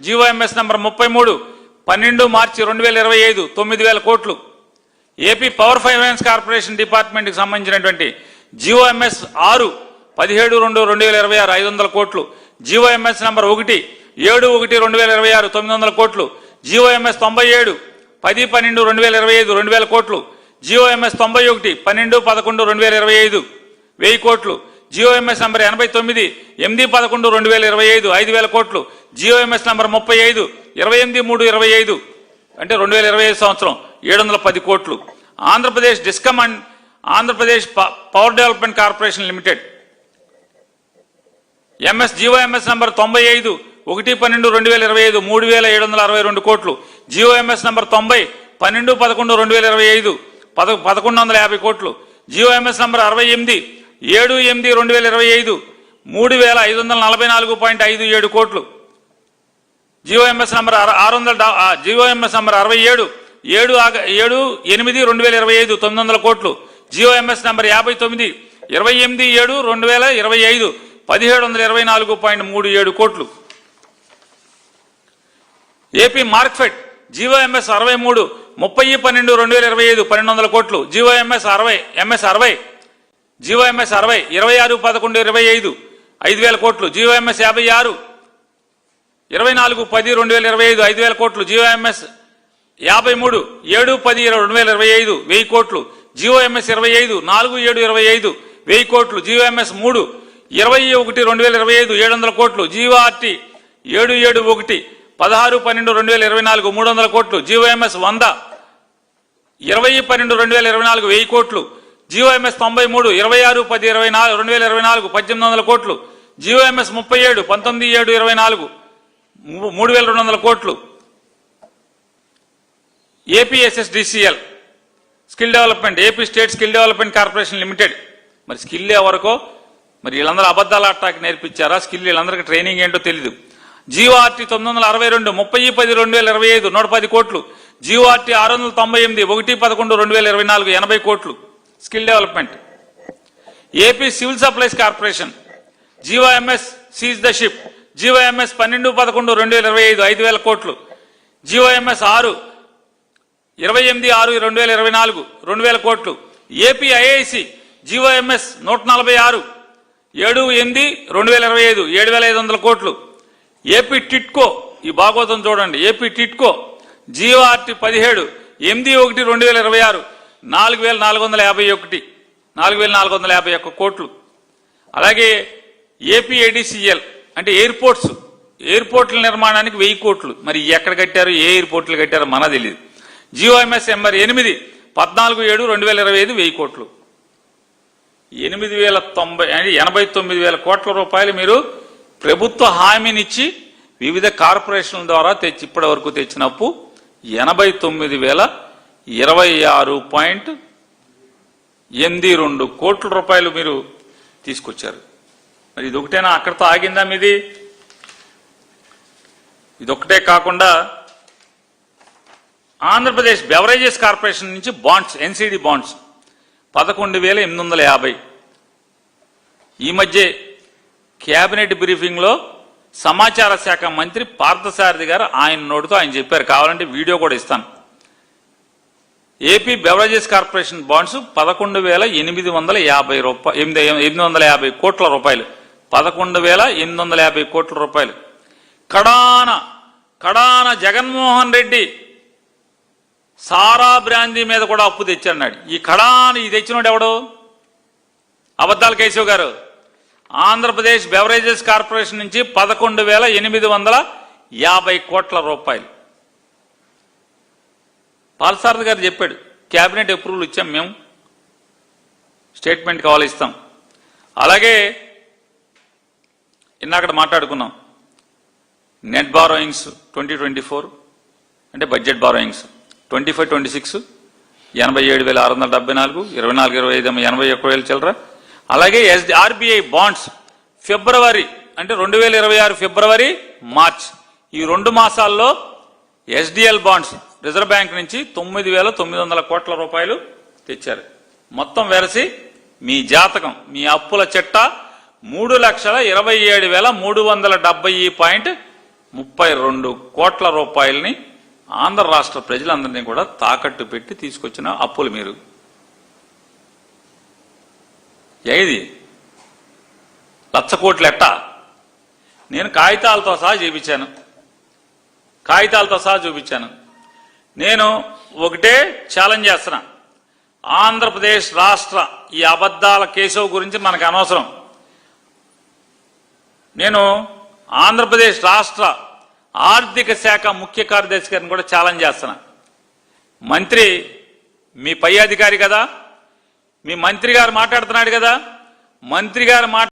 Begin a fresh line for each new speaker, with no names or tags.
GOMS number 33 12 మార్చి 2025 9,000 కోట్లు. AP power finance corporation డిపార్ట్మెంట్కి సంబంధించినటువంటి జీవోఎంఎస్ 6 17/2/2026 500 కోట్లు. జీవోఎంఎస్ నంబర్ 1 7/1/2026 900 కోట్లు. జీవోఎంఎస్ 97 10/12/2025 2,000 కోట్లు. జీవోఎంఎస్ 91 12/11/2025 1000 కోట్లు. జీవోఎంఎస్ నంబర్ 89 8/11/2025 5,000 కోట్లు. జీవోఎంఎస్ నంబర్ 35 28/3/25 అంటే 2025 సంవత్సరం 710 కోట్లు. Andhra Pradesh discom and Andhra Pradesh power development corporation limited GOMS number 95 1/12/2025 3,762 కోట్లు. జీవోఎంఎస్ నంబర్ 90 12/11/2025 1,150 కోట్లు. జీవోఎంఎస్ నంబర్ 68 7/8/2025 3,544.57 కోట్లు. జీవోఎంఎస్ నంబర్ 67 7/8/2025 900 కోట్లు. జీవోఎంఎస్ నంబర్ 59 28/7/2025 1,724.37 కోట్లు. ఏపీ మార్క్ఫెడ్ జీవోఎంఎస్ 63 30/12/2025 1,200 కోట్లు. జీవోఎంఎస్ 60 జీవోఎంఎస్ 60 26/11/25 5,000 కోట్లు. జీవోఎంఎస్ 56 24/10/2025 5,000 కోట్లు. జీవోఎంఎస్ 53 7/10/2025 1000 కోట్లు. జీవోఎంఎస్ 25 4/7/25 1000 కోట్లు. జీవోఎంఎస్ 3 21/2025 700 కోట్లు. జీవోఆర్టీ 771 16/12/2024 300 కోట్లు. జీవోఎంఎస్ 100 20/12/2024 1000 కోట్లు. జీవోఎంఎస్ 93 26/10/2024 1,800 కోట్లు. జీవోఎంఎస్ 37 19/7/24 3,200 కోట్లు. APSSDCL skill development AP state skill development corporation limited మరి స్కిల్ ఎవరికో మరి వీళ్ళందరూ అబద్ధాల అట్టాకి నేర్పించారా స్కిల్ వీళ్ళందరికీ ట్రైనింగ్ ఏంటో తెలీదు. జీవోఆర్టీ 962 30/10/2025 110 కోట్లు. జీవోఆర్టీ 698 1/11/2024 80 కోట్లు. Skill development. AP civil supplies corporation GOMS seize the ship GOMS 12/11/2025 5,000 కోట్లు. జీవోఎంఎస్ 6 28/6/2024 2,000 కోట్లు. ఏపీ ఐఐసి జీవోఎంఎస్ 146 7/8/2025 7,500 కోట్లు. ఏపీ టిట్కో ఈ భాగవతం చూడండి. ఏపీ టిట్కో జీవోఆర్టీ 17 8/1/2026 4,451 కోట్లు. అలాగే ఏపీ ఏడీసీఎల్ అంటే ఎయిర్పోర్ట్ల నిర్మాణానికి 1000 కోట్లు. మరి ఎక్కడ కట్టారు ఏ ఎయిర్పోర్ట్లు కట్టారో మన తెలియదు. జీవోఎంఎస్ నెంబర్ 8 14/7/2025 1000 కోట్లు. 89,000 కోట్ల రూపాయలు మీరు ప్రభుత్వ హామీనిచ్చి వివిధ కార్పొరేషన్ల ద్వారా ఇప్పటి వరకు తెచ్చిన అప్పు 89,026.82 కోట్ల రూపాయలు మీరు తీసుకొచ్చారు. మరి ఇదొకటేనా అక్కడితో ఆగిందా మీది? ఇదొక్కటే కాకుండా ఆంధ్రప్రదేశ్ బెవరేజెస్ కార్పొరేషన్ నుంచి బాండ్స్ ఎన్సీడీ బాండ్స్ 11,850. ఈ మధ్య కేబినెట్ బ్రీఫింగ్ లో సమాచార శాఖ మంత్రి పార్థసారథి గారు ఆయన నోటితో ఆయన చెప్పారు. కావాలంటే వీడియో కూడా ఇస్తాను. ఏపీ బెవరేజెస్ కార్పొరేషన్ బాండ్స్ 11,850 కోట్ల రూపాయలు 11,850 కోట్ల రూపాయలు. కడాన జగన్మోహన్ రెడ్డి సారా బ్రాందీ మీద కూడా అప్పు తెచ్చన్నాడు. ఈ కడాని తెచ్చినోడు ఎవడు? అబద్దాల కేశవ్ గారు. ఆంధ్రప్రదేశ్ బెవరేజెస్ కార్పొరేషన్ నుంచి 11,850 కోట్ల రూపాయలు. పార్థసారథి గారు చెప్పాడు క్యాబినెట్ అప్రూవల్ ఇచ్చాం మేము, స్టేట్మెంట్ కావాలి ఇస్తాం. అలాగే ఇందాక మాట్లాడుకున్నాం నెట్ బారోయింగ్స్ 2024 అంటే బడ్జెట్ బారోయింగ్స్ 25-26 87,674 24-25 81,000 చిల్లర. అలాగే ఆర్బీఐ బాండ్స్ ఫిబ్రవరి అంటే 2026 ఫిబ్రవరి మార్చ్ ఈ 2 మాసాల్లో ఎస్డిఎల్ బాండ్స్ రిజర్వ్ బ్యాంక్ నుంచి 9,900 కోట్ల రూపాయలు తెచ్చారు. మొత్తం వెరసి మీ జాతకం మీ అప్పుల చిట్ట 3,27,370.70 32 కోట్ల రూపాయలని ఆంధ్ర రాష్ట్ర ప్రజలందరినీ కూడా తాకట్టు పెట్టి తీసుకొచ్చిన అప్పులు మీరు. ఏది 1,00,000 కోట్లు ఎట్టా? నేను కాగితాలతో సహా చూపించాను. నేను ఒకటే ఛాలెంజ్ చేస్తున్నా, ఆంధ్రప్రదేశ్ రాష్ట్ర ఈ అబద్ధాల కేశవ్ గురించి మనకు అనవసరం. నేను ఆంధ్రప్రదేశ్ రాష్ట్ర ఆర్థిక శాఖ ముఖ్య కార్యదర్శి గారిని కూడా ఛాలెంజ్ చేస్తున్నా. మంత్రి మీ పై అధికారి కదా, మీ మంత్రి గారు మాట్లాడుతున్నాడు కదా, మంత్రి గారు